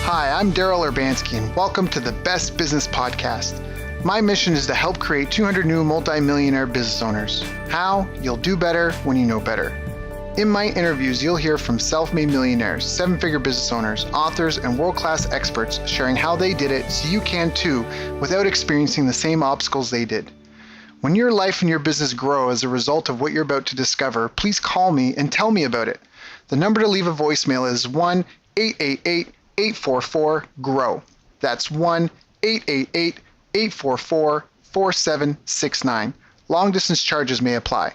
Hi, I'm Daryl Urbanski, and welcome to the Best Business Podcast. My mission is to help create 200 new multi-millionaire business owners. How? You'll do better when you know better. In my interviews, you'll hear from self-made millionaires, seven-figure business owners, authors, and world-class experts sharing how they did it so you can too, without experiencing the same obstacles they did. When your life and your business grow as a result of what you're about to discover, please call me and tell me about it. The number to leave a voicemail is 1-888-844-GROW. That's 1-888-844-4769. Long distance charges may apply.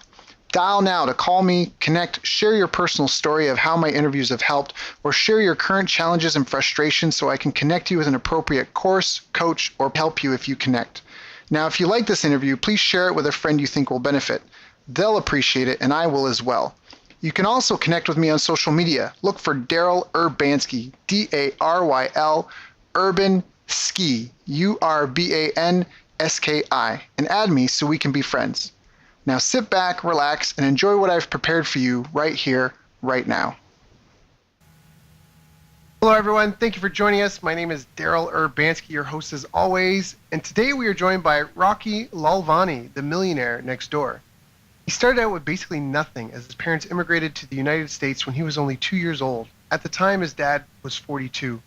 Dial now to call me, connect, share your personal story of how my interviews have helped, or share your current challenges and frustrations so I can connect you with an appropriate course, coach, or help you if you connect. Now, if you like this interview, please share it with a friend you think will benefit. They'll appreciate it, and I will as well. You can also connect with me on social media. Look for Daryl Urbanski, D-A-R-Y-L, Urbanski, U-R-B-A-N-S-K-I, and add me so we can be friends. Now sit back, relax, and enjoy what I've prepared for you right here, right now. Hello, everyone. Thank you for joining us. My name is Daryl Urbanski, your host as always, and today we are joined by Rocky Lalvani, the millionaire next door. He started out with basically nothing as his parents immigrated to the United States when he was only 2 years old. At the time, his dad was 42.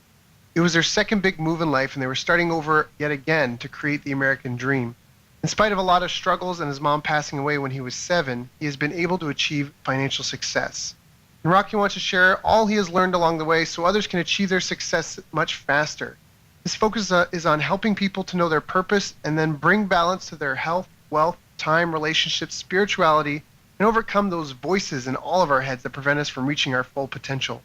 It was their second big move in life, and they were starting over yet again to create the American dream. In spite of a lot of struggles and his mom passing away when he was 7, he has been able to achieve financial success. And Rocky wants to share all he has learned along the way so others can achieve their success much faster. His focus is on helping people to know their purpose and then bring balance to their health, wealth, time, relationships, spirituality, and overcome those voices in all of our heads that prevent us from reaching our full potential.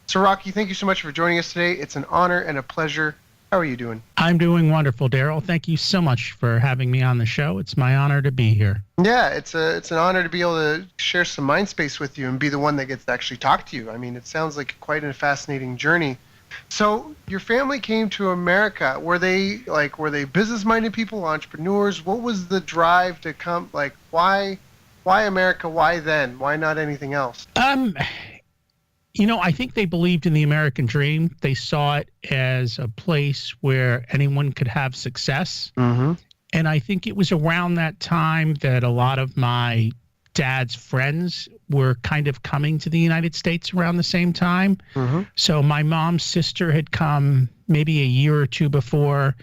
So Rocky, thank you so much for joining us today. It's an honor and a pleasure. How are you doing? I'm doing wonderful, Daryl. Thank you so much for having me on the show. It's my honor to be here. Yeah, it's an honor to be able to share some mind space with you and be the one that gets to actually talk to you. I mean, it sounds like quite a fascinating journey. So your family came to America. Were they business-minded people, entrepreneurs? What was the drive to come? Like, why America? Why then? Why not anything else? I think they believed in the American dream. They saw it as a place where anyone could have success. Mm-hmm. And I think it was around that time that a lot of my dad's friends were kind of coming to the United States around the same time. Mm-hmm. So my mom's sister had come maybe a year or two before,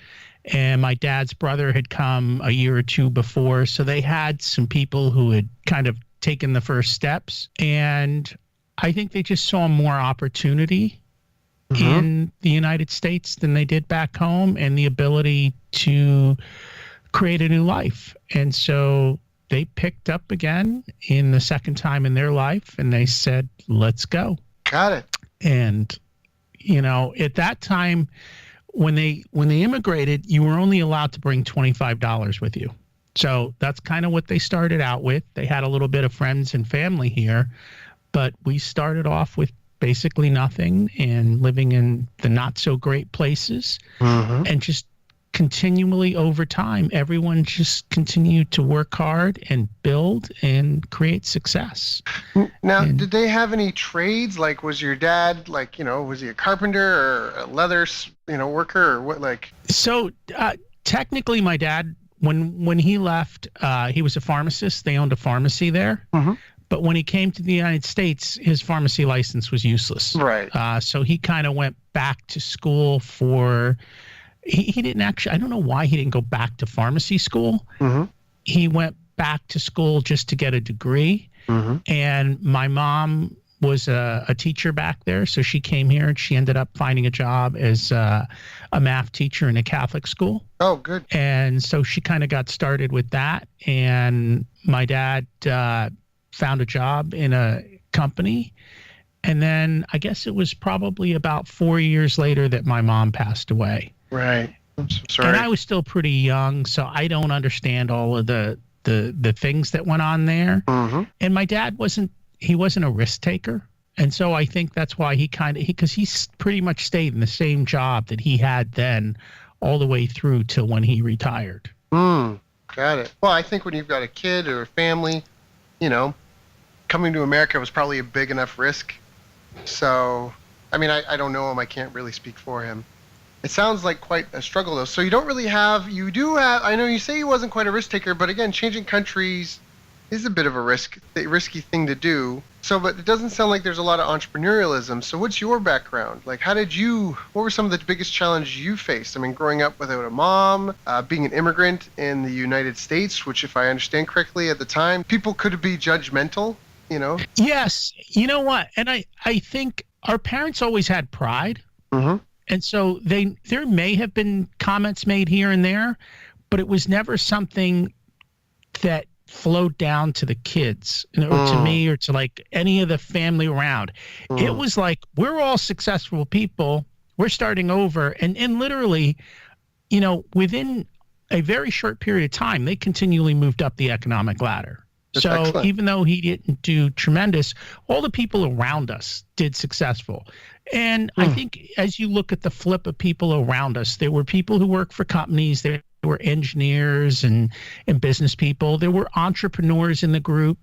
and my dad's brother had come a year or two before. So they had some people who had kind of taken the first steps. And I think they just saw more opportunity in the United States than they did back home, and the ability to create a new life. And so they picked up again in the second time in their life, and they said, let's go. Got it. And, at that time, when they immigrated, you were only allowed to bring $25 with you. So that's kind of what they started out with. They had a little bit of friends and family here, but we started off with basically nothing and living in the not so great places. Mm-hmm. And just continually over time, everyone just continued to work hard and build and create success. Now, did they have any trades? Like, was your dad was he a carpenter or a leather, worker or what? So technically my dad, when he left, he was a pharmacist. They owned a pharmacy there. Mm-hmm. But when he came to the United States, his pharmacy license was useless. Right. So he kind of went back to school he didn't actually, I don't know why he didn't go back to pharmacy school. Mm-hmm. He went back to school just to get a degree. Mm-hmm. And my mom was a teacher back there. So she came here and she ended up finding a job as a math teacher in a Catholic school. Oh, good. And so she kind of got started with that. And my dad found a job in a company. And then I guess it was probably about 4 years later that my mom passed away. Right. I'm so sorry. And I was still pretty young, so I don't understand all of the things that went on there. Mm-hmm. And my dad wasn't a risk taker. And so I think that's why because he pretty much stayed in the same job that he had then all the way through till when he retired. Got it. Well, I think when you've got a kid or a family, coming to America was probably a big enough risk. So I mean, I don't know him. I can't really speak for him. It sounds like quite a struggle, though. So you don't really have, you do have, I know you say he wasn't quite a risk taker, but again, changing countries is a bit of a risky thing to do. So, but it doesn't sound like there's a lot of entrepreneurialism. So what's your background? Like, what were some of the biggest challenges you faced? I mean, growing up without a mom, being an immigrant in the United States, which if I understand correctly at the time, people could be judgmental, you know? Yes. You know what? And I think our parents always had pride. Mm-hmm. And so there may have been comments made here and there, but it was never something that flowed down to the kids or to me or to like any of the family around. It was like, we're all successful people. We're starting over. And literally, you know, within a very short period of time, they continually moved up the economic ladder. That's so excellent. Even though he didn't do tremendous, all the people around us did successful. And I think as you look at the flip of people around us, there were people who worked for companies, there were engineers and business people, there were entrepreneurs in the group,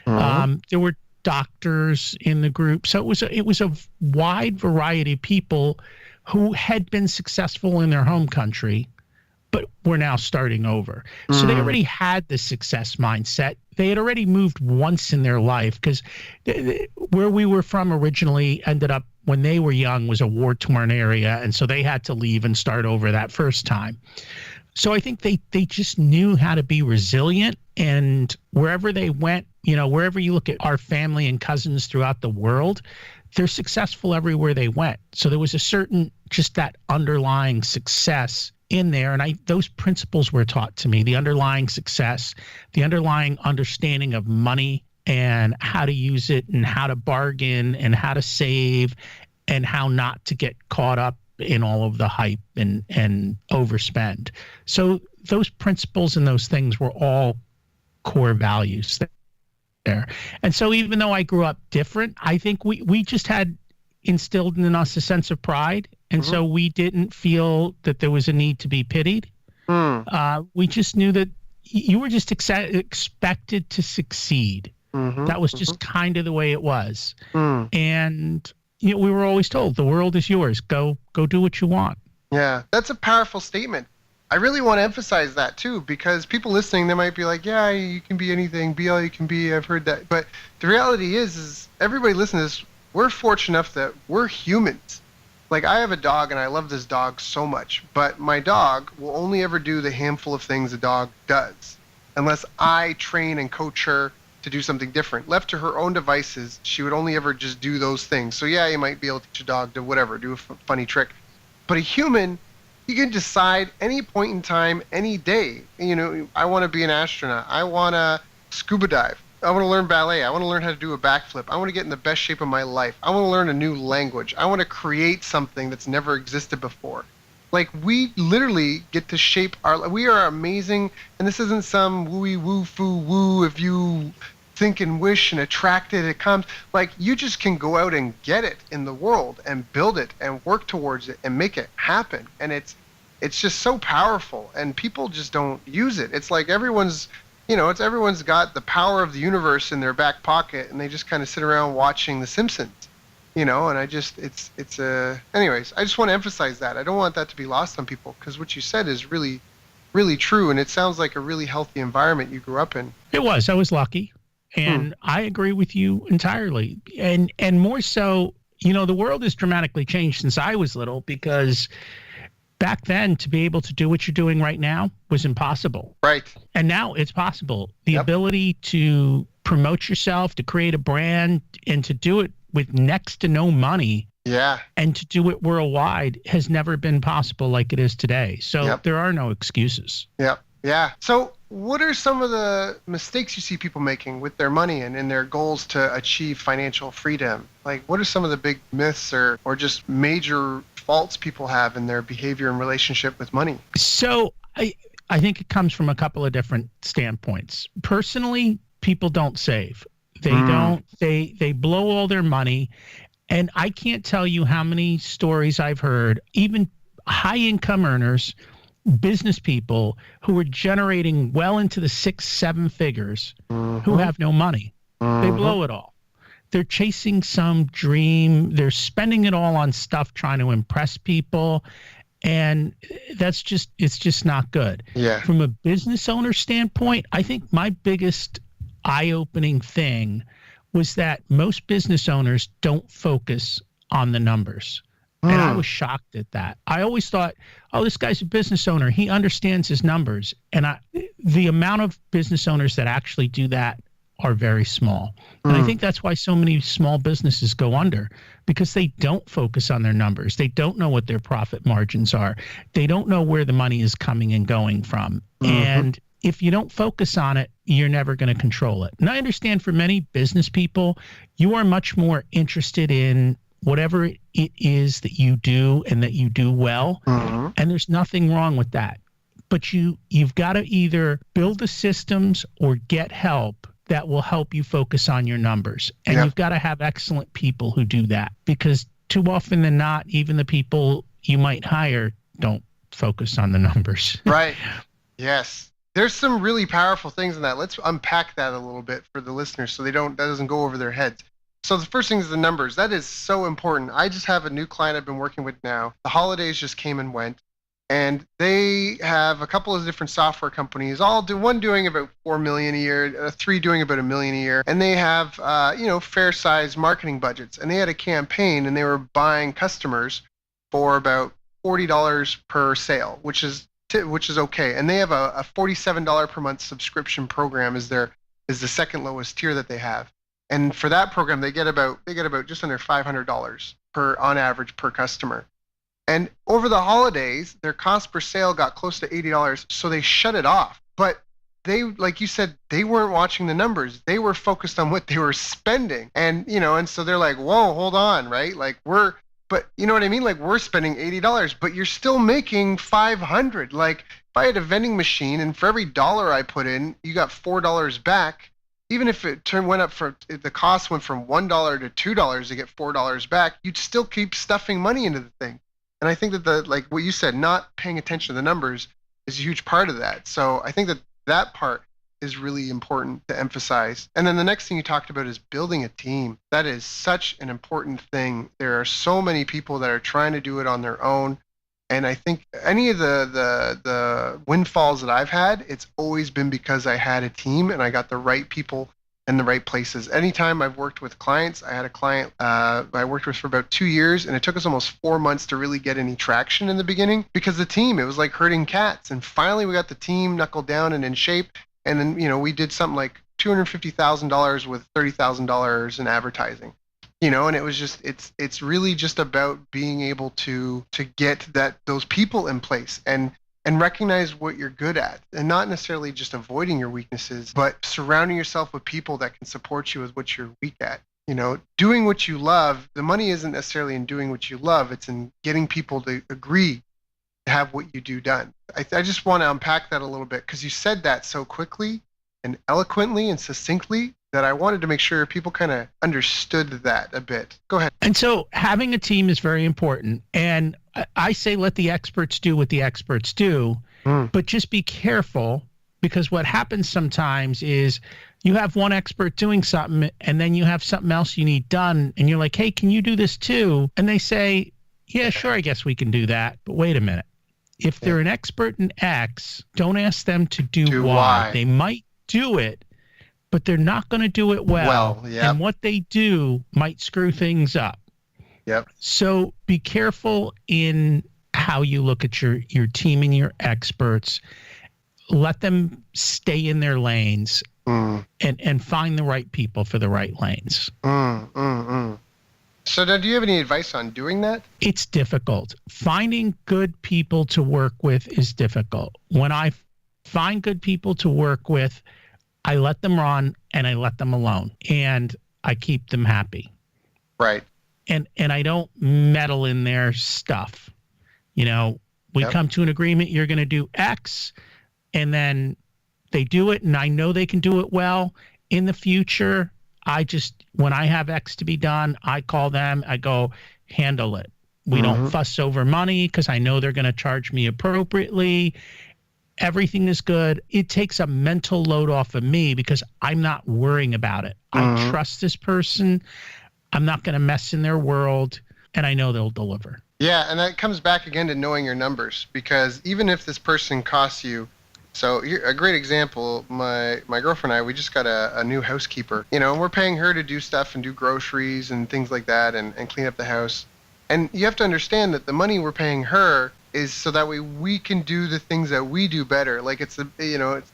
there were doctors in the group. So it was a wide variety of people who had been successful in their home country, but were now starting over. So they already had the success mindset. They had already moved once in their life because where we were from originally ended up when they were young was a war-torn area. And so they had to leave and start over that first time. So I think they just knew how to be resilient, and wherever they went, you know, wherever you look at our family and cousins throughout the world, they're successful everywhere they went. So there was a certain, just that underlying success in there. And those principles were taught to me, the underlying success, the underlying understanding of money and how to use it and how to bargain and how to save and how not to get caught up in all of the hype and overspend. So those principles and those things were all core values there. And so even though I grew up different, I think we just had instilled in us a sense of pride. And so we didn't feel that there was a need to be pitied. We just knew that you were just expected to succeed. That was just kind of the way it was. And you know, we were always told the world is yours. Go do what you want. Yeah, that's a powerful statement. I really want to emphasize that too, because people listening, they might be like, yeah, you can be anything, be all you can be. I've heard that. But the reality is everybody listening to this, we're fortunate enough that we're humans. Like, I have a dog and I love this dog so much, but my dog will only ever do the handful of things a dog does unless I train and coach her to do something different. Left to her own devices, she would only ever just do those things. So yeah, you might be able to teach a dog to whatever, do a funny trick. But a human, you can decide any point in time, any day, you know, I want to be an astronaut. I want to scuba dive. I want to learn ballet. I want to learn how to do a backflip. I want to get in the best shape of my life. I want to learn a new language. I want to create something that's never existed before. Like, we literally get to shape we are amazing. And this isn't some wooey woo foo woo. If you think and wish and attract it, it comes. Like, you just can go out and get it in the world and build it and work towards it and make it happen. And it's just so powerful, and people just don't use it. It's like everyone's got the power of the universe in their back pocket, and they just kind of sit around watching The Simpsons, you know. And anyways, I just want to emphasize that. I don't want that to be lost on people, because what you said is really, really true, and it sounds like a really healthy environment you grew up in. It was. I was lucky, and I agree with you entirely. And more so, you know, the world has dramatically changed since I was little, because back then, to be able to do what you're doing right now was impossible. Right. And now it's possible. The ability to promote yourself, to create a brand, and to do it with next to no money. Yeah. And to do it worldwide has never been possible like it is today. So there are no excuses. Yep. Yeah. So what are some of the mistakes you see people making with their money and in their goals to achieve financial freedom? Like, what are some of the big myths or just major faults people have in their behavior and relationship with money? So I think it comes from a couple of different standpoints. Personally, people don't save. They don't. They blow all their money. And I can't tell you how many stories I've heard, even high income earners, business people who are generating well into the 6-7 figures who have no money. They blow it all. they're chasing some dream. They're spending it all on stuff trying to impress people. And it's just not good. Yeah. From a business owner standpoint, I think my biggest eye-opening thing was that most business owners don't focus on the numbers. And I was shocked at that. I always thought, oh, this guy's a business owner. He understands his numbers. And the amount of business owners that actually do that are very small. And I think that's why so many small businesses go under, because they don't focus on their numbers. They don't know what their profit margins are. They don't know where the money is coming and going from. And if you don't focus on it, you're never going to control it. And I understand for many business people, you are much more interested in whatever it is that you do and that you do well. And there's nothing wrong with that. But you've got to either build the systems or get help that will help you focus on your numbers. And you've got to have excellent people who do that, because too often than not, even the people you might hire don't focus on the numbers. Right. Yes. There's some really powerful things in that. Let's unpack that a little bit for the listeners so that doesn't go over their heads. So the first thing is the numbers. That is so important. I just have a new client I've been working with now. The holidays just came and went, and they have a couple of different software companies, one doing about $4 million a year, 3 doing about $1 million a year, and they have fair-sized marketing budgets. And they had a campaign, and they were buying customers for about $40 per sale, which is okay. And they have a $47 per month subscription program is the second lowest tier that they have. And for that program, they get about just under $500 on average per customer. And over the holidays, their cost per sale got close to $80, so they shut it off. But they, like you said, they weren't watching the numbers. They were focused on what they were spending. And so they're like, whoa, hold on, right? But you know what I mean? Like, we're spending $80, but you're still making $500. Like, if I had a vending machine and for every dollar I put in, you got $4 back. Even if the cost went from $1 to $2 to get $4 back, you'd still keep stuffing money into the thing. And I think that like what you said, not paying attention to the numbers is a huge part of that. So I think that part is really important to emphasize. And then the next thing you talked about is building a team. That is such an important thing. There are so many people that are trying to do it on their own. And I think any of the windfalls that I've had, it's always been because I had a team and I got the right people in the right places. Anytime I've worked with clients, I had a client I worked with for about 2 years, and it took us almost 4 months to really get any traction in the beginning because the team, it was like herding cats. And finally we got the team knuckled down and in shape. And then, we did something like $250,000 with $30,000 in advertising. And it was just, it's really just about being able to get those people in place and recognize what you're good at, and not necessarily just avoiding your weaknesses, but surrounding yourself with people that can support you with what you're weak at. Doing what you love. The money isn't necessarily in doing what you love. It's in getting people to agree to have what you do done. I just want to unpack that a little bit, because you said that so quickly and eloquently and succinctly that I wanted to make sure people kind of understood that a bit. Go ahead. And so having a team is very important. And I say let the experts do what the experts do, but just be careful, because what happens sometimes is you have one expert doing something and then you have something else you need done. And you're like, hey, can you do this too? And they say, yeah, sure, I guess we can do that. But wait a minute. If they're an expert in X, don't ask them to do Y. They might do it, but they're not going to do it well. And what they do might screw things up. Yep. So be careful in how you look at your team and your experts. Let them stay in their lanes and find the right people for the right lanes. So now, do you have any advice on doing that? It's difficult. Finding good people to work with is difficult. When I find good people to work with, I let them run and I let them alone, and I keep them happy. Right. And I don't meddle in their stuff. We come to an agreement, you're going to do X, and then they do it, and I know they can do it well. In the future, when I have X to be done, I call them, I go, handle it. We don't fuss over money because I know they're going to charge me appropriately. everything is good. It takes a mental load off of me because I'm not worrying about it. I trust this person. I'm not going to mess in their world, and I know they'll deliver. Yeah, and that comes back again to knowing your numbers, because even if this person costs you, so here, a great example, my girlfriend and I, we just got a new housekeeper, and we're paying her to do stuff and do groceries and things like that and clean up the house. And you have to understand that the money we're paying her is so that way we can do the things that we do better. Like it's the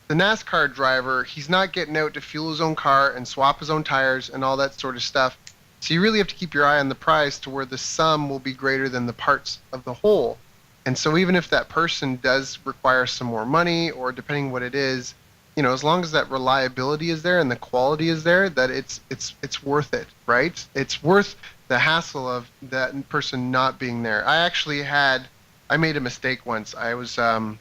NASCAR driver. He's not getting out to fuel his own car and swap his own tires and all that sort of stuff. So you really have to keep your eye on the prize to where the sum will be greater than the parts of the whole. And so even if that person does require some more money, or depending what it is, as long as that reliability is there and the quality is there, that it's worth it, right? It's worth the hassle of that person not being there. I made a mistake once. I was so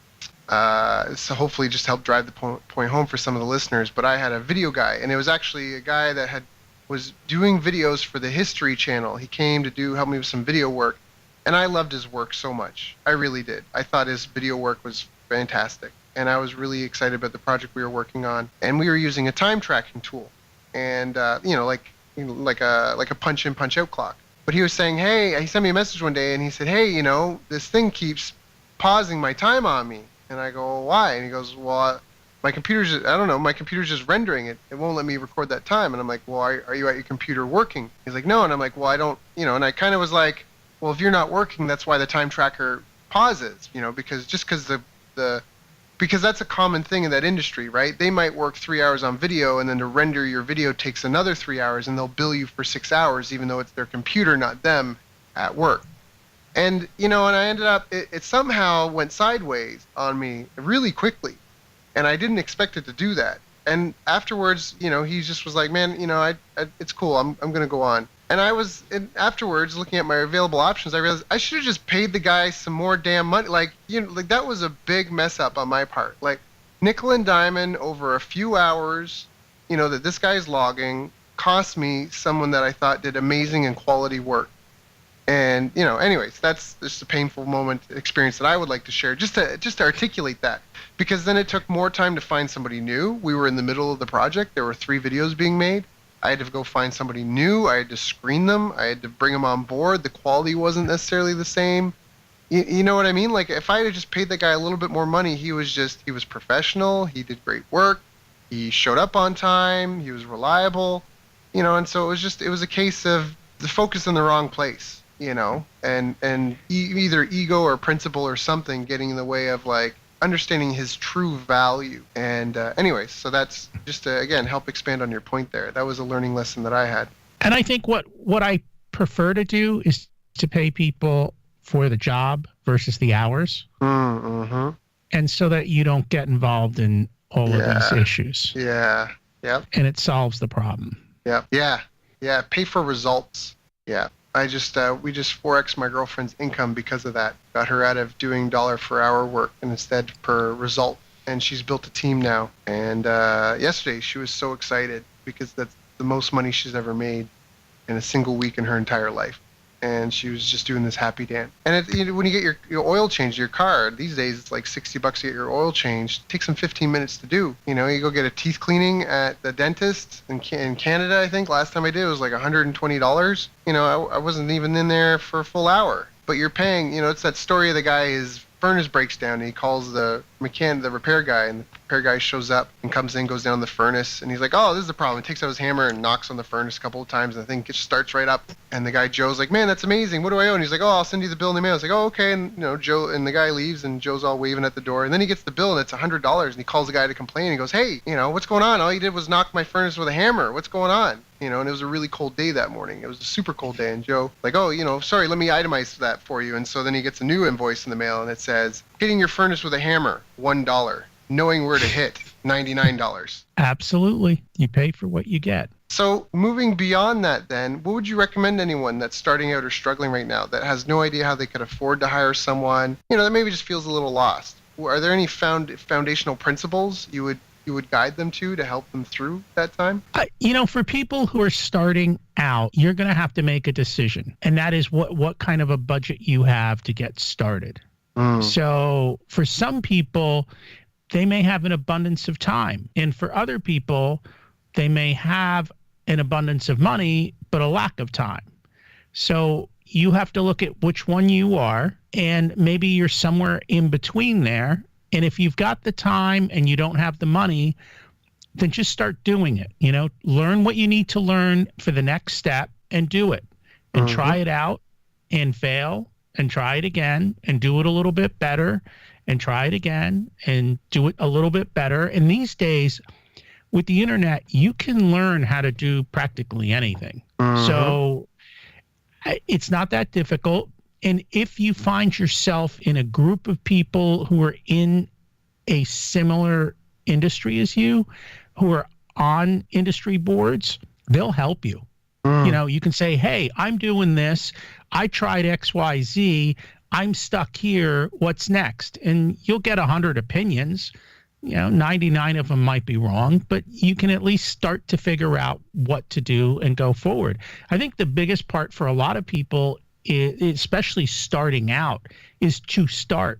hopefully just help drive the point home for some of the listeners, but I had a video guy, and it was actually a guy that was doing videos for the History Channel. He came to help me with some video work, and I loved his work so much. I really did. I thought his video work was fantastic, and I was really excited about the project we were working on. And we were using a time tracking tool, and like a punch in, punch out clock. But he was saying, hey, he sent me a message one day, and he said, hey, this thing keeps pausing my time on me. And I go, well, why? And he goes, well, my computer's just rendering it. It won't let me record that time. And I'm like, well, are you at your computer working? He's like, no. And I'm like, well, I don't, and I kind of was like, well, if you're not working, that's why the time tracker pauses, because that's a common thing in that industry, right? They might work 3 hours on video, and then to render your video takes another 3 hours, and they'll bill you for 6 hours, even though it's their computer, not them, at work. And, and I ended up, it somehow went sideways on me really quickly, and I didn't expect it to do that. And afterwards, he just was like, man, it's cool, I'm going to go on. And afterwards, looking at my available options, I realized I should have just paid the guy some more damn money. Like that was a big mess up on my part. Like nickel and diamond over a few hours, that this guy's logging cost me someone that I thought did amazing and quality work. And, anyways, that's just a painful experience that I would like to share, just to articulate that. Because then it took more time to find somebody new. We were in the middle of the project. There were 3 videos being made. I had to go find somebody new. I had to screen them. I had to bring them on board. The quality wasn't necessarily the same. You know what I mean? Like if I had just paid the guy a little bit more money, he was professional. He did great work. He showed up on time. He was reliable, and so it was a case of the focus in the wrong place, and either ego or principle or something getting in the way of like understanding his true value. And anyways, so that's just to, again, help expand on your point there. That was a learning lesson that I had. And I think what I prefer to do is to pay people for the job versus the hours. Mm-hmm. And so that you don't get involved in all of these issues. Yeah. Yep. And it solves the problem. Yep. Yeah. Pay for results. Yeah. We just 4x my girlfriend's income because of that. Got her out of doing dollar per hour work and instead per result. And she's built a team now. And yesterday she was so excited because that's the most money she's ever made in a single week in her entire life. And she was just doing this happy dance. And when you get your oil changed, your car, these days it's like $60 to get your oil changed. It takes them 15 minutes to do. You go get a teeth cleaning at the dentist in Canada, I think. Last time I did, it was like $120. I wasn't even in there for a full hour. But you're paying, it's that story of the guy, his furnace breaks down, and he calls the repair guy, and the repair guy shows up and comes in, goes down the furnace, and he's like, oh, this is the problem. He takes out his hammer and knocks on the furnace a couple of times, and the thing just starts right up. And the guy, Joe's like, man, that's amazing. What do I owe? And he's like, oh, I'll send you the bill in the mail. It's like, oh, okay. And, Joe, and the guy leaves, and Joe's all waving at the door. And then he gets the bill, and it's $100, and he calls the guy to complain. He goes, hey, what's going on? All you did was knock my furnace with a hammer. What's going on? And it was a really cold day that morning. It was a super cold day. And Joe, like, oh, sorry, let me itemize that for you. And so then he gets a new invoice in the mail, and it says, hitting your furnace with a hammer, $1. Knowing where to hit, $99. Absolutely. You pay for what you get. So moving beyond that then, what would you recommend anyone that's starting out or struggling right now that has no idea how they could afford to hire someone, that maybe just feels a little lost? Are there any foundational principles you would guide them to help them through that time? For people who are starting out, you're going to have to make a decision. And that is what kind of a budget you have to get started. So for some people, they may have an abundance of time. And for other people, they may have an abundance of money, but a lack of time. So you have to look at which one you are, and maybe you're somewhere in between there. And if you've got the time and you don't have the money, then just start doing it. Learn what you need to learn for the next step and do it, and try it out and fail and try it again and do it a little bit better and try it again and do it a little bit better. And these days with the internet, you can learn how to do practically anything. So it's not that difficult. And if you find yourself in a group of people who are in a similar industry as you, who are on industry boards, they'll help you. You can say, hey, I'm doing this. I tried XYZ. I'm stuck here. What's next? And you'll get 100 opinions. 99 of them might be wrong, but you can at least start to figure out what to do and go forward. I think the biggest part for a lot of people, especially starting out, is to start.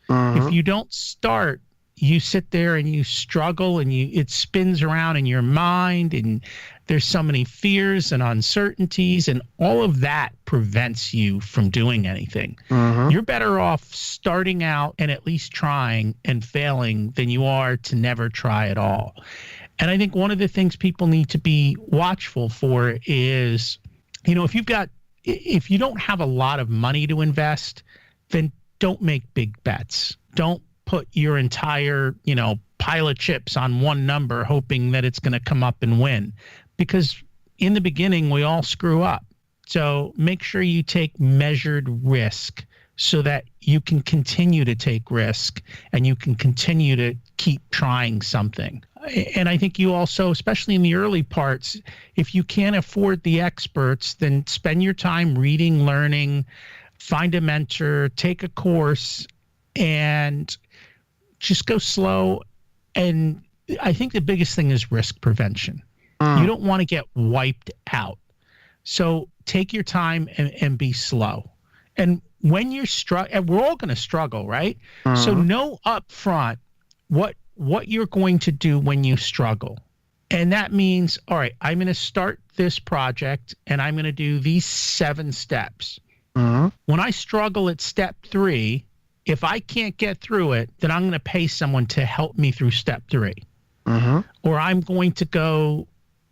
If you don't start, you sit there and you struggle and it spins around in your mind, and there's so many fears and uncertainties, and all of that prevents you from doing anything. You're better off starting out and at least trying and failing than you are to never try at all. And I think one of the things people need to be watchful for is, if you don't have a lot of money to invest, then don't make big bets. Don't put your entire, pile of chips on one number hoping that it's going to come up and win, because in the beginning we all screw up. So make sure you take measured risk so that you can continue to take risk and you can continue to keep trying something. And I think you also, especially in the early parts, if you can't afford the experts, then spend your time reading, learning, find a mentor, take a course, and just go slow. And I think the biggest thing is risk prevention. You don't want to get wiped out. So take your time and be slow. And when you're and we're all going to struggle, right? So know up front what you're going to do when you struggle. And that means, all right, I'm going to start this project and I'm going to do these 7 steps. When I struggle at step 3, if I can't get through it, then I'm going to pay someone to help me through step 3. Or I'm going to go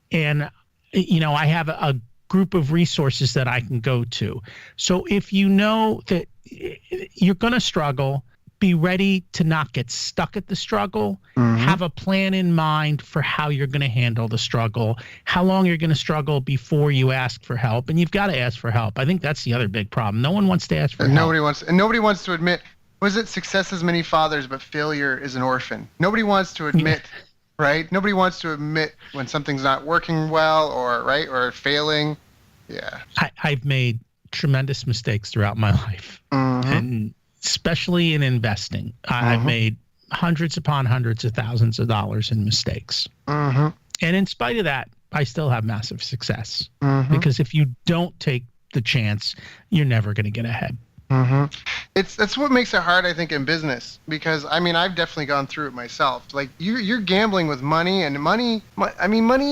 and, I have a group of resources that I can go to. So if you know that you're going to struggle, be ready to not get stuck at the struggle. Have a plan in mind for how you're going to handle the struggle, how long you're going to struggle before you ask for help. And you've got to ask for help. I think that's the other big problem. No one wants to ask for help. Nobody wants to admit, was it success has many fathers, but failure is an orphan? Nobody wants to admit, right? Nobody wants to admit when something's not working well or failing. Yeah. I've made tremendous mistakes throughout my life. And especially in investing, I've made hundreds upon hundreds of thousands of dollars in mistakes. And in spite of that, I still have massive success. Because if you don't take the chance, you're never going to get ahead. That's what makes it hard, I think, in business, because I've definitely gone through it myself. Like you're gambling with money, and money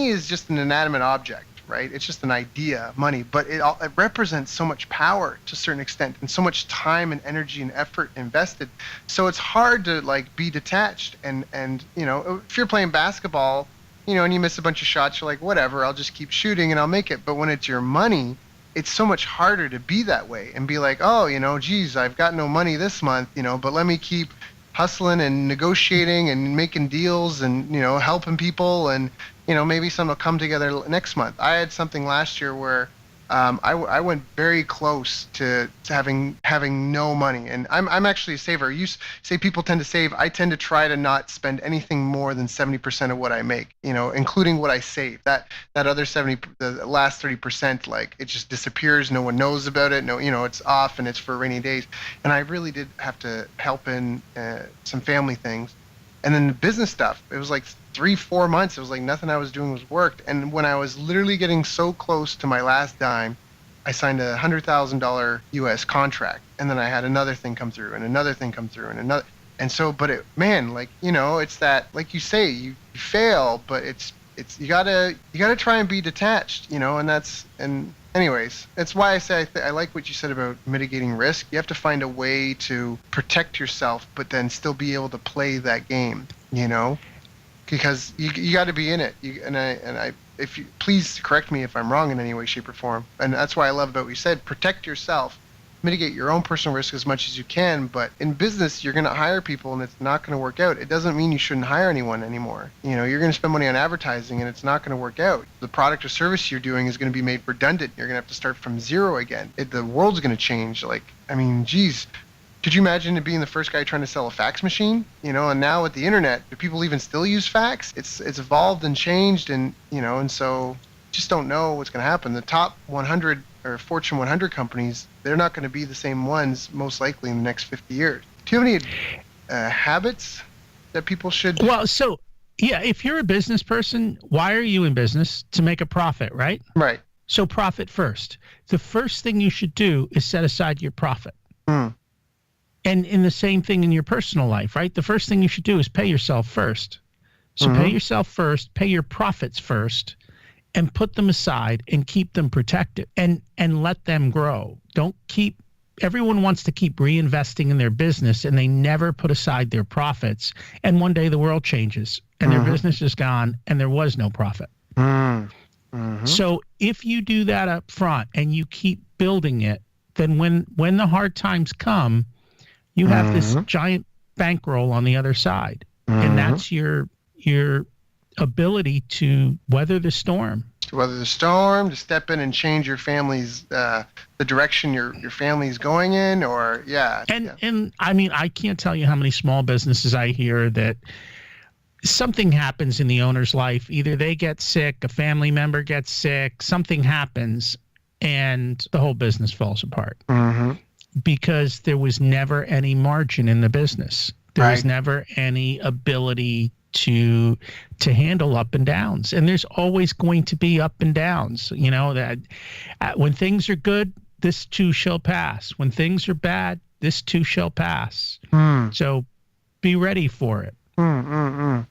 is just an inanimate object, right? It's just an idea, money, but it represents so much power to a certain extent, and so much time and energy and effort invested. So it's hard to be detached. And if you're playing basketball, and you miss a bunch of shots, you're like, whatever, I'll just keep shooting and I'll make it. But when it's your money, it's so much harder to be that way and be like, oh, geez, I've got no money this month, but let me keep hustling and negotiating and making deals and, helping people, and, maybe some will come together next month. I had something last year where I went very close to having no money, and I'm actually a saver. You say people tend to save. I tend to try to not spend anything more than 70% of what I make, including what I save. That other 70, the last 30%, it just disappears. No one knows about it. No, it's off and it's for rainy days. And I really did have to help in some family things. And then the business stuff, it was 3-4 months. It was nothing I was doing was worked. And when I was literally getting so close to my last dime, I signed a $100,000 US contract. And then I had another thing come through and another thing come through and another. And so, but like, it's that, like you say, you fail, but you gotta try and be detached, and anyways, that's why I say I like what you said about mitigating risk. You have to find a way to protect yourself, but then still be able to play that game, because you got to be in it. If you please correct me if I'm wrong in any way, shape, or form. And that's why I love about what you said. Protect yourself, mitigate your own personal risk as much as you can. But in business, you're going to hire people, and it's not going to work out. It doesn't mean you shouldn't hire anyone anymore. You're going to spend money on advertising, and it's not going to work out. The product or service you're doing is going to be made redundant. You're going to have to start from zero again. The world's going to change. Geez. Could you imagine being the first guy trying to sell a fax machine? And now with the internet, do people even still use fax? It's evolved and changed, and so just don't know what's going to happen. The top 100 or Fortune 100 companies, they're not going to be the same ones most likely in the next 50 years. Do you have any habits that people should? Well, so yeah, if you're a business person, why are you in business? To make a profit, right? Right. So profit first. The first thing you should do is set aside your profit. And in the same thing in your personal life, right? The first thing you should do is pay yourself first. So pay yourself first, pay your profits first, and put them aside and keep them protected and let them grow. Everyone wants to keep reinvesting in their business, and they never put aside their profits. And one day the world changes and their business is gone and there was no profit. So if you do that up front and you keep building it, then when the hard times come, you have this giant bankroll on the other side, and that's your ability to weather the storm. To step in and change your family's the direction your family's going in, And I mean, I can't tell you how many small businesses I hear that something happens in the owner's life. Either they get sick, a family member gets sick, something happens, and the whole business falls apart. Because there was never any margin in the business. There was never any ability to handle up and downs. And there's always going to be up and downs. That when things are good, this too shall pass. When things are bad, this too shall pass. So be ready for it. Do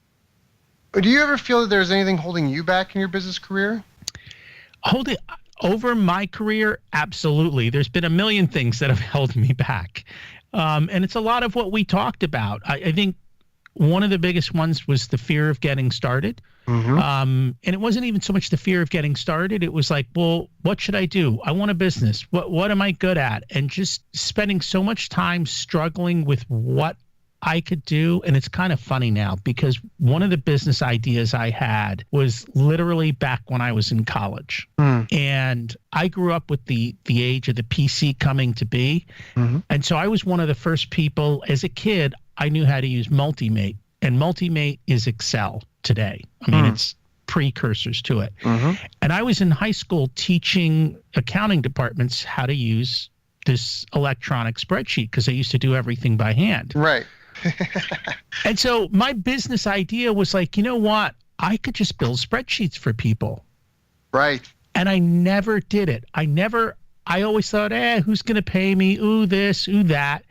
you ever feel that there's anything holding you back in your business career? Over my career, absolutely. There's been a million things that have held me back. And it's a lot of what we talked about. I think one of the biggest ones was the fear of getting started. And it wasn't even so much the fear of getting started. It was like, well, what should I do? I want a business. What am I good at? And just spending so much time struggling with what I could do. And it's kind of funny now because one of the business ideas I had was literally back when I was in college. And I grew up with the age of the PC coming to be. And so I was one of the first people as a kid, I knew how to use Multimate. And Multimate is Excel today. I mean, it's precursors to it. And I was in high school teaching accounting departments how to use this electronic spreadsheet because they used to do everything by hand. Right. And so my business idea was like, you know what? I could just build spreadsheets for people. Right. And I never did it. I always thought, who's going to pay me? Ooh, this, ooh, that.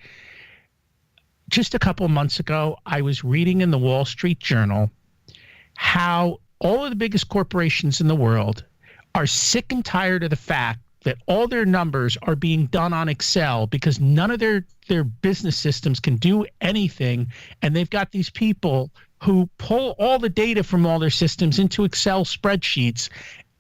Just a couple of months ago, I was reading in the Wall Street Journal how all of the biggest corporations in the world are sick and tired of the fact that all their numbers are being done on Excel because none of their business systems can do anything. And they've got these people who pull all the data from all their systems into Excel spreadsheets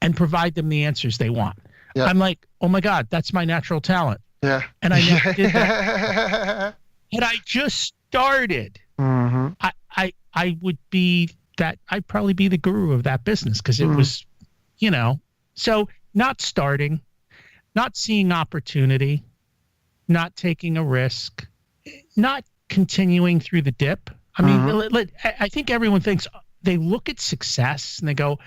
and provide them the answers they want. Yep. I'm like, oh my God, that's my natural talent. Yeah. And I never did that. And I just started. I would be that, I'd probably be the guru of that business because it was, so not starting, not seeing opportunity, not taking a risk, not continuing through the dip. I mean, I think everyone thinks they look at success and they go,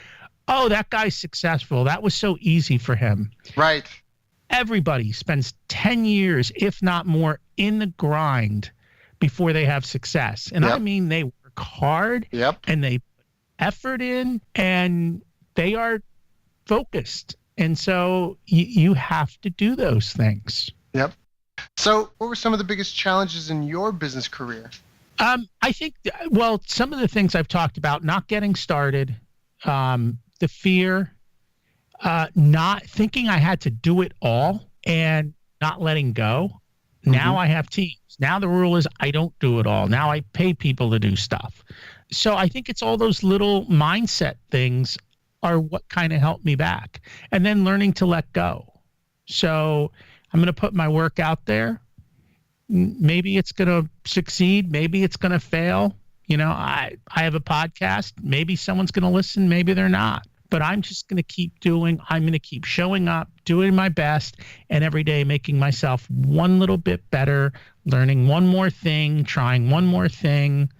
oh, that guy's successful. That was so easy for him. Right. Everybody spends 10 years, if not more, in the grind before they have success. And I mean, they work hard and they put effort in and they are focused. And so you have to do those things. Yep. So what were some of the biggest challenges in your business career? I think, well, some of the things I've talked about, not getting started, the fear, not thinking I had to do it all and not letting go. Now I have teams. Now the rule is I don't do it all. Now I pay people to do stuff. So I think it's all those little mindset things are what kind of helped me back. And then learning to let go. So I'm going to put my work out there. Maybe it's going to succeed. Maybe it's going to fail. You know, I have a podcast. Maybe someone's going to listen. Maybe they're not. But I'm just going to keep doing. I'm going to keep showing up, doing my best, and every day making myself one little bit better, learning one more thing, trying one more thing,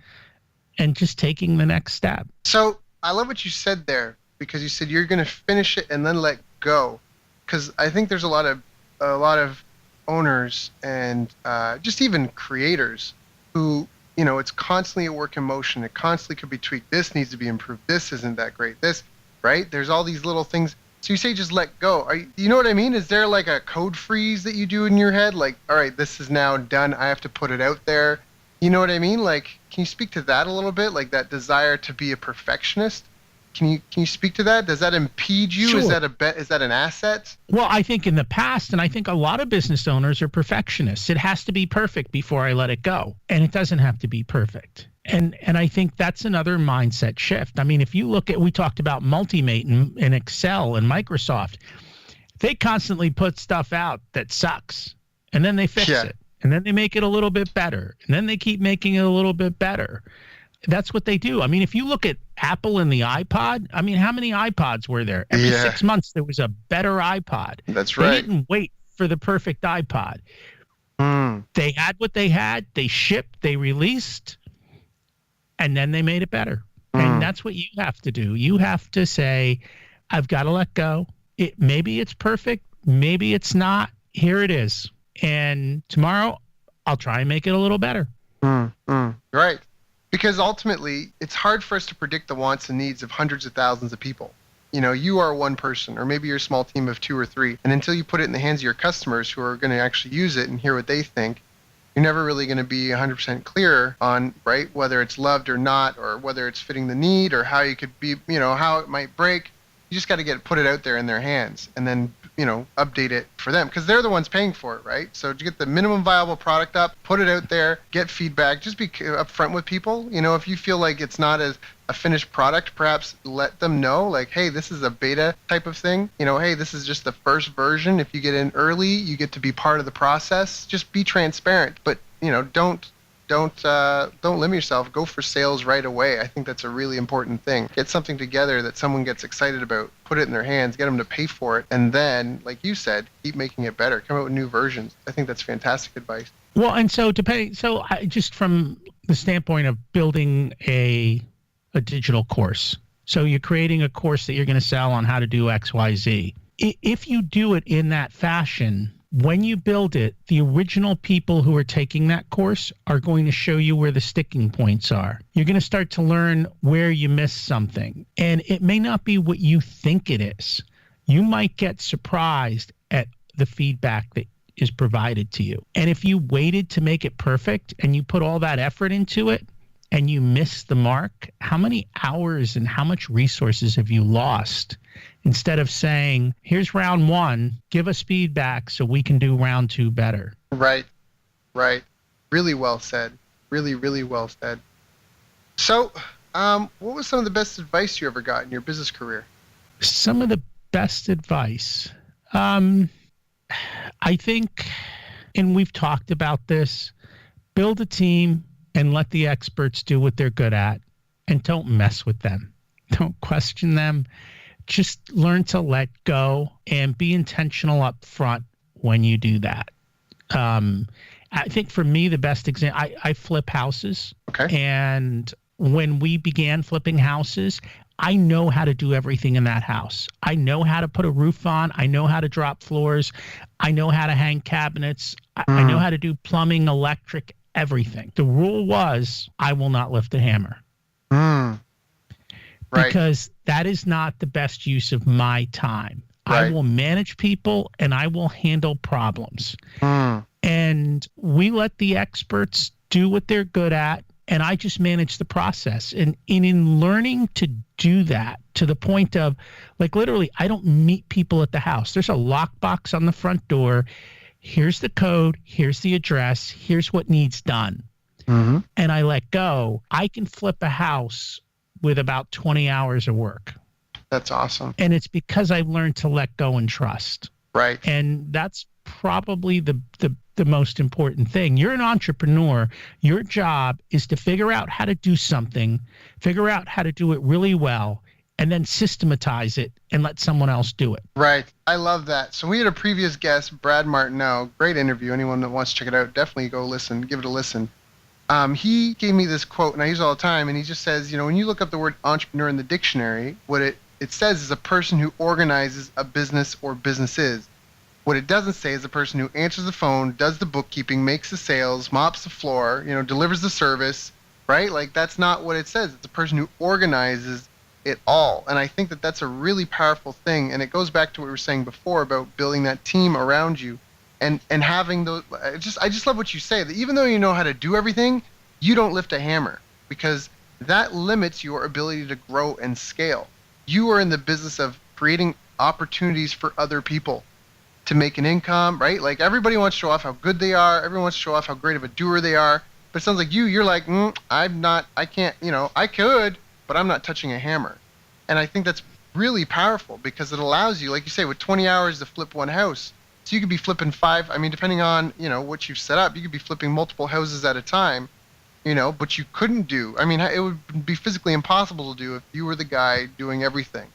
and just taking the next step. So I love what you said there, because you said you're going to finish it and then let go. Because I think there's a lot of owners and just even creators who, you know, it's constantly a work in motion. It constantly could be tweaked. This needs to be improved. This isn't that great. This, right? There's all these little things. So you say just let go. You know what I mean? Is there like a code freeze that you do in your head? Like, all right, this is now done. I have to put it out there. You know what I mean? Like, can you speak to that a little bit? Like that desire to be a perfectionist? Can you speak to that? Does that impede you? Sure. Is that an asset? Well, I think in the past, and I think a lot of business owners are perfectionists. It has to be perfect before I let it go. And it doesn't have to be perfect. And I think that's another mindset shift. I mean, if you look at, we talked about Multimate and Excel and Microsoft, they constantly put stuff out that sucks. And then they fix it. And then they make it a little bit better. And then they keep making it a little bit better. That's what they do. I mean, if you look at Apple and the iPod, I mean, how many iPods were there? Every 6 months, there was a better iPod. That's right. They didn't wait for the perfect iPod. They had what they had. They shipped. They released. And then they made it better. And that's what you have to do. You have to say, I've got to let go. Maybe it's perfect. Maybe it's not. Here it is. And tomorrow, I'll try and make it a little better. Right. Because ultimately, it's hard for us to predict the wants and needs of hundreds of thousands of people. You know, you are one person, or maybe you're a small team of 2 or 3. And until you put it in the hands of your customers who are going to actually use it and hear what they think, you're never really going to be 100% clear on, right, whether it's loved or not, or whether it's fitting the need, or how you could be, you know, how it might break. You just got to put it out there in their hands and then, you know, update it for them, because they're the ones paying for it, right? So to get the minimum viable product up, put it out there, get feedback, just be upfront with people. You know, if you feel like it's not as a finished product, perhaps let them know, like, hey, this is a beta type of thing. You know, hey, this is just the first version. If you get in early, you get to be part of the process. Just be transparent, but, you know, don't limit yourself. Go for sales right away. I think that's a really important thing. Get something together that someone gets excited about, put it in their hands, get them to pay for it, and then, like you said, keep making it better. Come out with new versions. I think that's fantastic advice. Well, and so just from the standpoint of building a digital course, so you're creating a course that you're going to sell on how to do X, Y, Z. If you do it in that fashion, when you build it, the original people who are taking that course are going to show you where the sticking points are. You're going to start to learn where you missed something. And it may not be what you think it is. You might get surprised at the feedback that is provided to you. And if you waited to make it perfect and you put all that effort into it and you miss the mark, how many hours and how much resources have you lost? Instead of saying, here's round 1, give us feedback so we can do round 2 better. Right. Really well said. Really, really well said. So, what was some of the best advice you ever got in your business career? Some of the best advice. I think, and we've talked about this, build a team and let the experts do what they're good at, and don't mess with them. Don't question them. Just learn to let go and be intentional up front when you do that. I think for me, the best example, I flip houses. Okay. And when we began flipping houses, I know how to do everything in that house. I know how to put a roof on. I know how to drop floors. I know how to hang cabinets. I know how to do plumbing, electric, everything. The rule was, I will not lift a hammer. Right. Because that is not the best use of my time. Right. I will manage people and I will handle problems. And we let the experts do what they're good at And I just manage the process. And in learning to do that to the point of, like, literally, I don't meet people at the house. There's a lockbox on the front door. Here's the code. Here's the address. Here's what needs done. Mm-hmm. And I let go. I can flip a house with about 20 hours of work. That's awesome. And it's because I've learned to let go and trust. Right. And that's probably the most important thing. You're an entrepreneur. Your job is to figure out how to do something, figure out how to do it really well, and then systematize it and let someone else do it. Right. I love that. So we had a previous guest, Brad Martineau. Great interview. Anyone that wants to check it out, definitely go listen. Give it a listen. He gave me this quote, and I use it all the time, and he just says, when you look up the word entrepreneur in the dictionary, what it says is a person who organizes a business or businesses. What it doesn't say is a person who answers the phone, does the bookkeeping, makes the sales, mops the floor, delivers the service, right? Like, that's not what it says. It's a person who organizes it all. And I think that that's a really powerful thing. And it goes back to what we were saying before about building that team around you and having those. I just love what you say, that even though you know how to do everything, you don't lift a hammer, because that limits your ability to grow and scale. You are in the business of creating opportunities for other people to make an income, right? Like, everybody wants to show off how good they are. Everyone wants to show off how great of a doer they are. But it sounds like you're like, I can't, I could, but I'm not touching a hammer. And I think that's really powerful, because it allows you, like you say, with 20 hours to flip one house. So you could be flipping 5, depending on, what you've set up, you could be flipping multiple houses at a time, but you couldn't do. It would be physically impossible to do if you were the guy doing everything.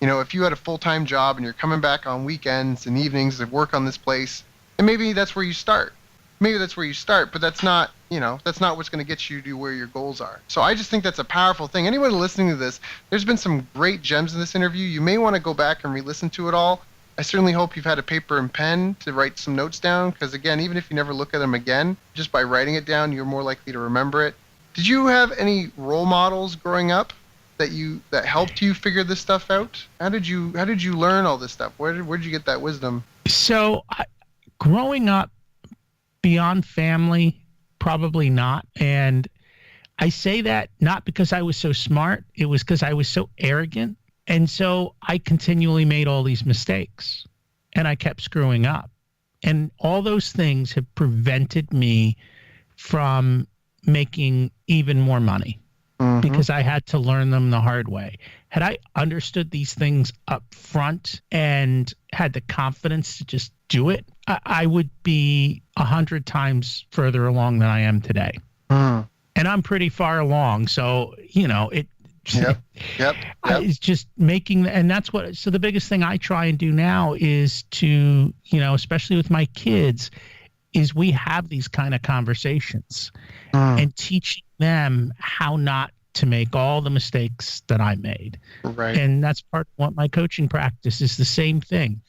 If you had a full-time job and you're coming back on weekends and evenings to work on this place, and maybe that's where you start. But that's not, that's not what's going to get you to where your goals are. So I just think that's a powerful thing. Anyone listening to this, there's been some great gems in this interview. You may want to go back and re-listen to it all. I certainly hope you've had a paper and pen to write some notes down, because, again, even if you never look at them again, just by writing it down, you're more likely to remember it. Did you have any role models growing up that helped you figure this stuff out? How did you learn all this stuff? Where did you get that wisdom? So, growing up beyond family, probably not. And I say that not because I was so smart. It was because I was so arrogant. And so I continually made all these mistakes, and I kept screwing up. And all those things have prevented me from making even more money. Because I had to learn them the hard way. Had I understood these things up front and had the confidence to just do it, I would be 100 times further along than I am today. And I'm pretty far along. So, it. Yep. It's just making, and that's what, so the biggest thing I try and do now is to, especially with my kids, is we have these kind of conversations and teaching them how not to make all the mistakes that I made. Right. And that's part of what my coaching practice is, the same thing.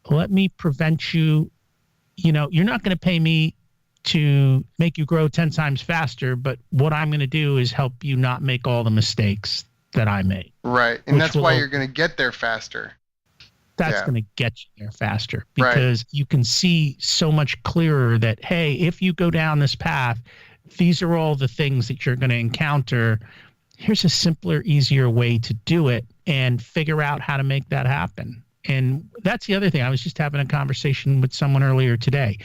Let me prevent you, you're not going to pay me to make you grow 10 times faster, but what I'm going to do is help you not make all the mistakes that I made. Right. And that's why you're going to get there faster. That's going to get you there faster, because you can see so much clearer that, hey, if you go down this path, these are all the things that you're going to encounter. Here's a simpler, easier way to do it, and figure out how to make that happen. And that's the other thing. I was just having a conversation with someone earlier today.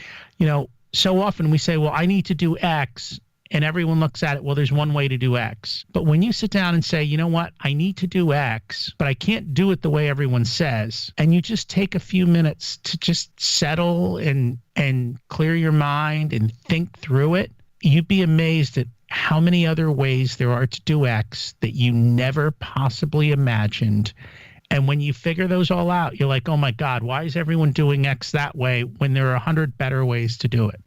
So often we say, well, I need to do X, and everyone looks at it, well, there's one way to do X. But when you sit down and say, you know what, I need to do X, but I can't do it the way everyone says, and you just take a few minutes to just settle and clear your mind and think through it, you'd be amazed at how many other ways there are to do X that you never possibly imagined. And when you figure those all out, you're like, oh my God, why is everyone doing X that way when there are 100 better ways to do it?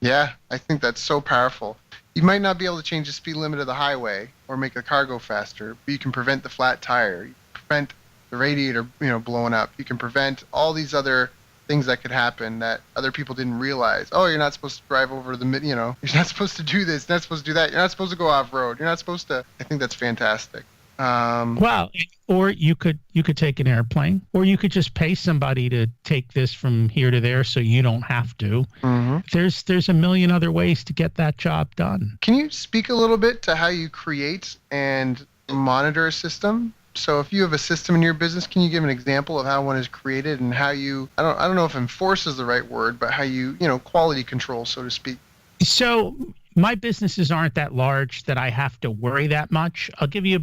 Yeah, I think that's so powerful. You might not be able to change the speed limit of the highway or make the car go faster, but you can prevent the flat tire. You can prevent the radiator, blowing up. You can prevent all these other things that could happen that other people didn't realize. Oh, you're not supposed to drive over you're not supposed to do this, you're not supposed to do that, you're not supposed to go off-road, you're not supposed to. I think that's fantastic. Well, or you could take an airplane, or you could just pay somebody to take this from here to there, so you don't have to. Mm-hmm. There's a million other ways to get that job done. Can you speak a little bit to how you create and monitor a system? So if you have a system in your business, can you give an example of how one is created and how you, I don't know if enforce is the right word, but how you quality control, so to speak? So my businesses aren't that large that I have to worry that much. I'll give you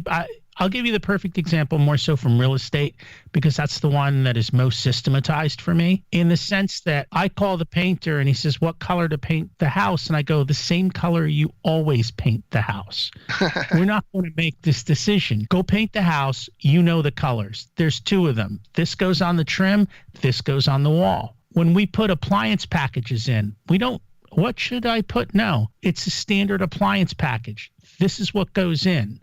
the perfect example, more so from real estate, because that's the one that is most systematized for me, in the sense that I call the painter and he says, what color to paint the house? And I go, the same color you always paint the house. We're not going to make this decision. Go paint the house. You know the colors. There's two of them. This goes on the trim. This goes on the wall. When we put appliance packages in, we don't, what should I put? No, it's a standard appliance package. This is what goes in.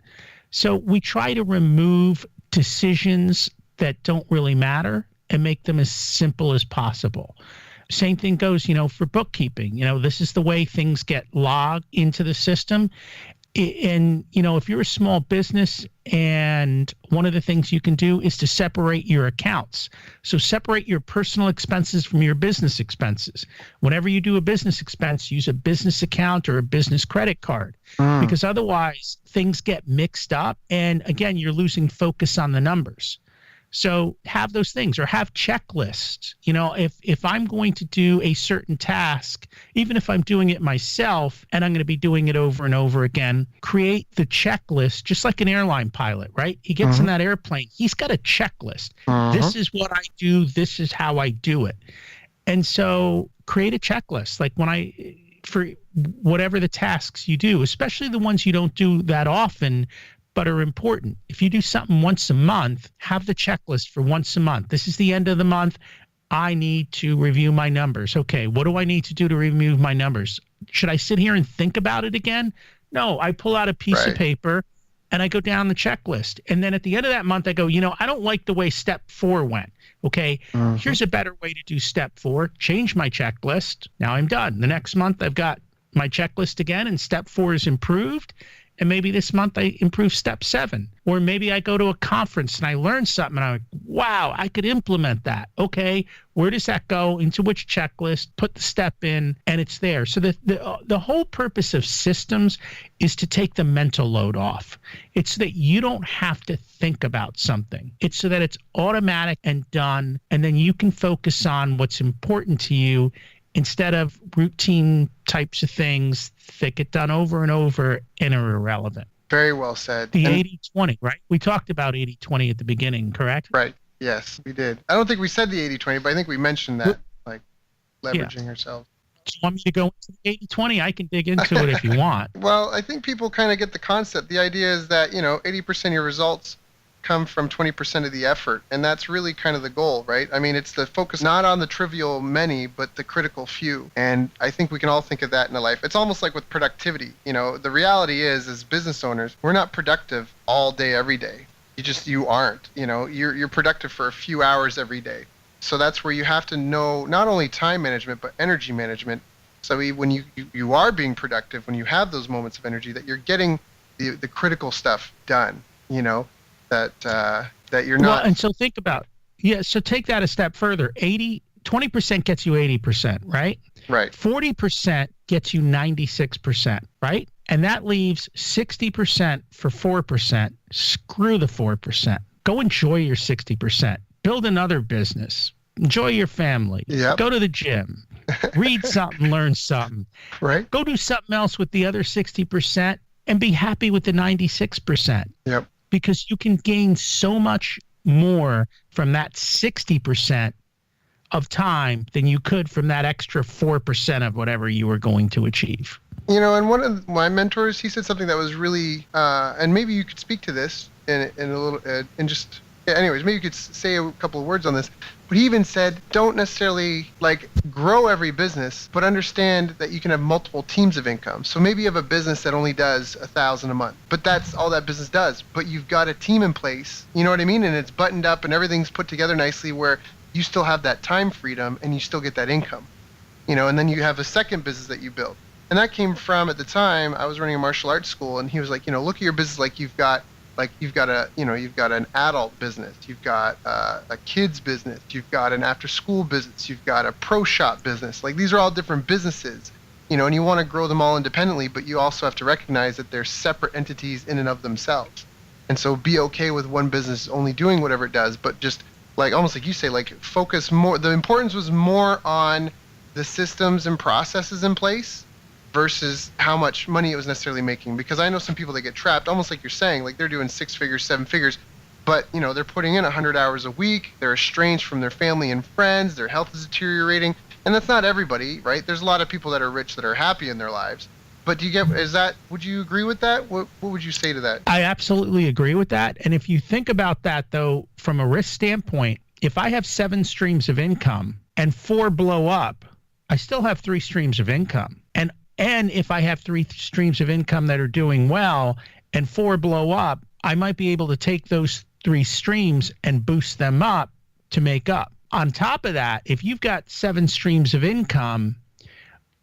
So we try to remove decisions that don't really matter and make them as simple as possible. Same thing goes, for bookkeeping. This is the way things get logged into the system. And, if you're a small business, and one of the things you can do is to separate your accounts. So separate your personal expenses from your business expenses. Whenever you do a business expense, use a business account or a business credit card, because otherwise things get mixed up. And again, you're losing focus on the numbers. So have those things, or have checklists. If I'm going to do a certain task, even if I'm doing it myself and I'm going to be doing it over and over again, create the checklist, just like an airline pilot, right? He gets in that airplane. He's got a checklist. This is what I do. This is how I do it. And so create a checklist. Like for whatever the tasks you do, especially the ones you don't do that often, but are important. If you do something once a month, have the checklist for once a month. This is the end of the month. I need to review my numbers. Okay, what do I need to do to review my numbers? Should I sit here and think about it again? No, I pull out a piece of paper and I go down the checklist. And then at the end of that month, I go, I don't like the way step 4 went. Okay, here's a better way to do step 4. Change my checklist. Now I'm done. The next month, I've got my checklist again, and step 4 is improved. And maybe this month I improve step 7. Or maybe I go to a conference and I learn something and I'm like, wow, I could implement that. Okay, where does that go? Into which checklist? Put the step in, and it's there. So the whole purpose of systems is to take the mental load off. It's so that you don't have to think about something. It's so that it's automatic and done, and then you can focus on what's important to you, instead of routine types of things that get done over and over and are irrelevant. Very well said. The 80-20, right? We talked about 80-20 at the beginning, correct? Right. Yes, we did. I don't think we said the 80-20, but I think we mentioned that, like leveraging ourselves. Do you want me to go into the 80-20? I can dig into it if you want. Well, I think people kind of get the concept. The idea is that, 80% of your results come from 20% of the effort, and that's really kind of the goal, right? I mean, it's the focus not on the trivial many, but the critical few. And I think we can all think of that in a life. It's almost like with productivity. The reality is, as business owners, we're not productive all day every day. You aren't. You're productive for a few hours every day. So that's where you have to know not only time management but energy management. So when you are being productive, when you have those moments of energy, that you're getting the critical stuff done. That you're not. Well, and so think about, so take that a step further. 20% gets you 80%, right? Right. 40% gets you 96%, right? And that leaves 60% for 4%. Screw the 4%. Go enjoy your 60%. Build another business. Enjoy your family. Yep. Go to the gym. Read something, learn something. Right. Go do something else with the other 60% and be happy with the 96%. Yep. Because you can gain so much more from that 60% of time than you could from that extra 4% of whatever you were going to achieve. And one of my mentors, he said something that was really, and maybe you could speak to this in a little, anyways, maybe you could say a couple of words on this. But he even said, don't necessarily grow every business, but understand that you can have multiple teams of income. So maybe you have a business that only does $1,000 a month, but that's all that business does. But you've got a team in place, you know what I mean? And it's buttoned up and everything's put together nicely where you still have that time freedom and you still get that income, and then you have a second business that you build. And that came from, at the time, I was running a martial arts school, and he was like, look at your business like you've got Like you've got you've got an adult business, you've got a kids business, you've got an after school business, you've got a pro shop business. Like these are all different businesses, and you want to grow them all independently, but you also have to recognize that they're separate entities in and of themselves. And so be okay with one business only doing whatever it does, but just like almost like you say, like focus more. The importance was more on the systems and processes in place versus how much money it was necessarily making. Because I know some people that get trapped, almost like you're saying, like they're doing 6 figures, 7 figures, but they're putting in 100 hours a week. They're estranged from their family and friends. Their health is deteriorating, and that's not everybody, right? There's a lot of people that are rich that are happy in their lives. But would you agree with that? What would you say to that? I absolutely agree with that. And if you think about that, though, from a risk standpoint, if I have 7 streams of income and 4 blow up, I still have 3 streams of income. And if I have 3 streams of income that are doing well and 4 blow up, I might be able to take those 3 streams and boost them up to make up. On top of that, if you've got 7 streams of income,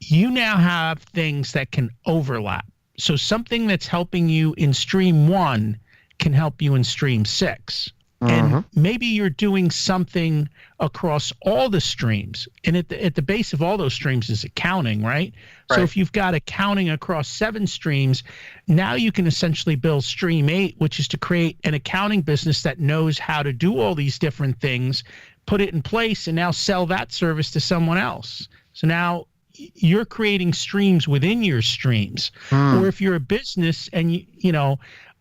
you now have things that can overlap. So something that's helping you in stream 1 can help you in stream 6. And maybe you're doing something across all the streams. And at the base of all those streams is accounting, right? So if you've got accounting across 7 streams, now you can essentially build stream 8, which is to create an accounting business that knows how to do all these different things, put it in place, and now sell that service to someone else. So now you're creating streams within your streams. Or if you're a business and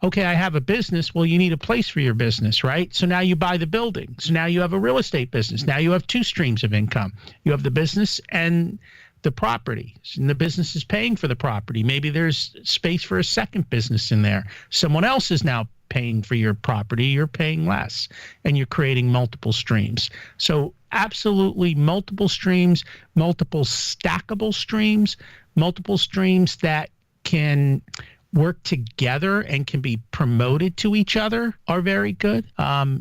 okay, I have a business. Well, you need a place for your business, right? So now you buy the building. So now you have a real estate business. Now you have 2 streams of income. You have the business and the property. And the business is paying for the property. Maybe there's space for a second business in there. Someone else is now paying for your property. You're paying less, and you're creating multiple streams. So absolutely multiple streams, multiple stackable streams, multiple streams that can work together and can be promoted to each other are very good,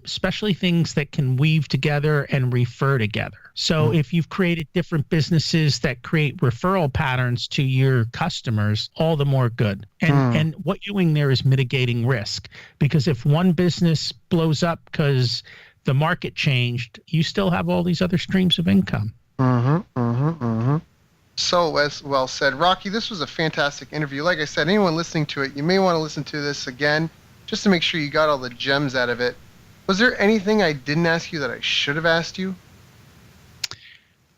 especially things that can weave together and refer together. So if you've created different businesses that create referral patterns to your customers, all the more good. And what you're doing there is mitigating risk, because if one business blows up because the market changed, you still have all these other streams of income. So well said. Rocky, this was a fantastic interview. Like I said, anyone listening to it, you may want to listen to this again just to make sure you got all the gems out of it. Was there anything I didn't ask you that I should have asked you?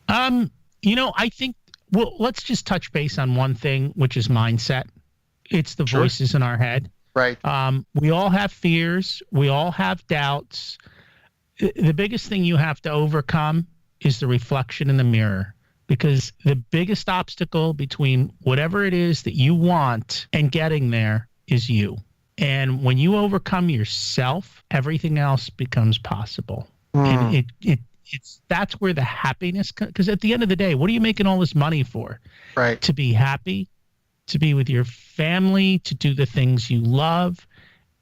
I think, well, let's just touch base on one thing, which is mindset. It's the voices in our head. Right. We all have fears. We all have doubts. The biggest thing you have to overcome is the reflection in the mirror. Because the biggest obstacle between whatever it is that you want and getting there is you. And when you overcome yourself, everything else becomes possible. And that's where the happiness, because at the end of the day, what are you making all this money for? Right. To be happy, to be with your family, to do the things you love.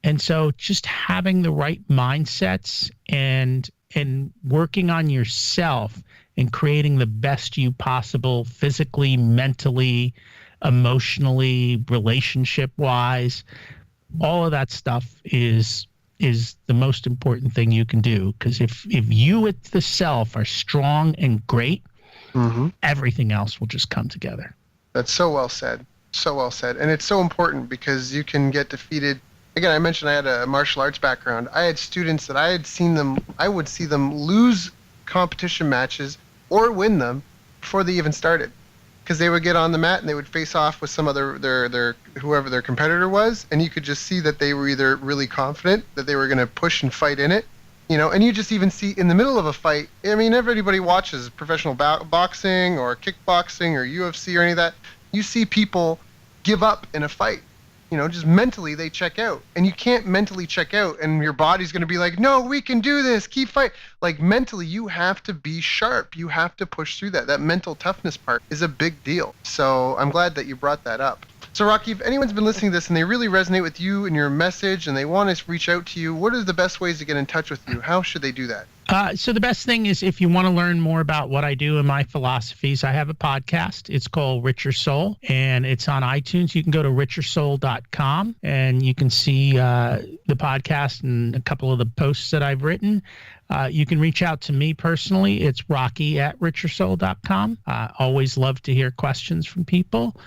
And so just having the right mindsets and working on yourself and creating the best you possible physically, mentally, emotionally, relationship-wise, all of that stuff is the most important thing you can do. Because if you at the self are strong and great, everything else will just come together. That's so well said. So well said. And it's so important because you can get defeated. Again, I mentioned I had a martial arts background. I had students that I would see them lose competition matches or win them before they even started, because they would get on the mat and they would face off with some other their whoever their competitor was, and you could just see that they were either really confident that they were going to push and fight in it, and you just even see in the middle of a fight. I mean, everybody watches professional boxing or kickboxing or UFC or any of that. You see people give up in a fight. Just mentally they check out, and you can't mentally check out and your body's going to be like, no, we can do this, keep fighting. Like mentally you have to be sharp. You have to push through that mental toughness part is a big deal. So I'm glad that you brought that up. So, Rocky, if anyone's been listening to this and they really resonate with you and your message and they want to reach out to you, what are the best ways to get in touch with you? How should they do that? So the best thing is if you want to learn more about what I do and my philosophies, I have a podcast. It's called Richer Soul, and it's on iTunes. You can go to richersoul.com, and you can see the podcast and a couple of the posts that I've written. You can reach out to me personally. It's rocky@richersoul.com. I always love to hear questions from people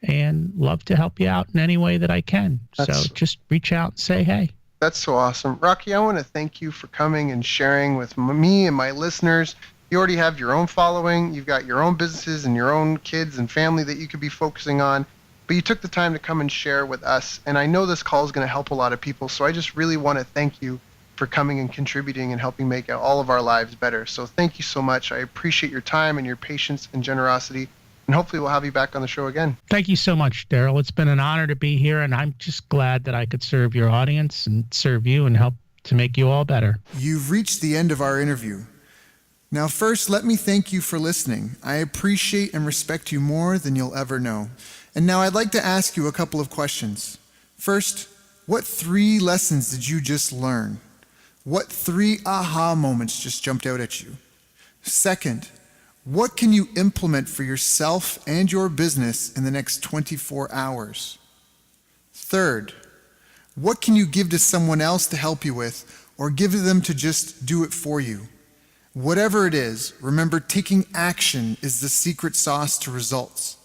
and love to help you out in any way that I can. So just reach out and say hey. That's so awesome. Rocky, I want to thank you for coming and sharing with me and my listeners. You already have your own following. You've got your own businesses and your own kids and family that you could be focusing on. But you took the time to come and share with us. And I know this call is going to help a lot of people. So I just really want to thank you for coming and contributing and helping make all of our lives better. So thank you so much. I appreciate your time and your patience and generosity. And hopefully we'll have you back on the show again. Thank you so much, Daryl. It's been an honor to be here, and I'm just glad that I could serve your audience and serve you and help to make you all better. You've reached the end of our interview. Now, first, let me thank you for listening. I appreciate and respect you more than you'll ever know. And now I'd like to ask you a couple of questions. First, what 3 lessons did you just learn? What 3 aha moments just jumped out at you? Second, what can you implement for yourself and your business in the next 24 hours? Third, what can you give to someone else to help you with, or give to them to just do it for you? Whatever it is, remember, taking action is the secret sauce to results.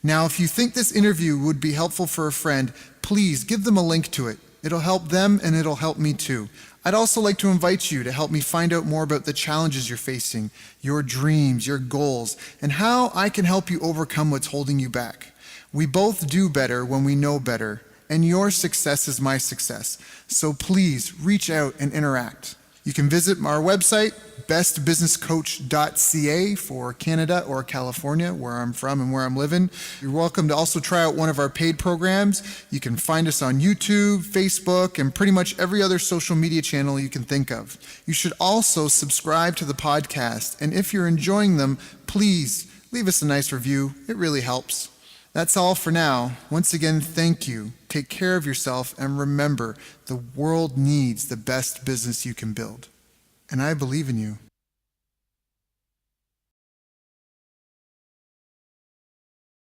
Now, if you think this interview would be helpful for a friend, please give them a link to it. It'll help them and it'll help me too. I'd also like to invite you to help me find out more about the challenges you're facing, your dreams, your goals, and how I can help you overcome what's holding you back. We both do better when we know better, and your success is my success. So please reach out and interact. You can visit our website, bestbusinesscoach.ca for Canada or California, where I'm from and where I'm living. You're welcome to also try out one of our paid programs. You can find us on YouTube, Facebook, and pretty much every other social media channel you can think of. You should also subscribe to the podcast, and if you're enjoying them, please leave us a nice review. It really helps. That's all for now. Once again, thank you. Take care of yourself, and remember, the world needs the best business you can build. And I believe in you.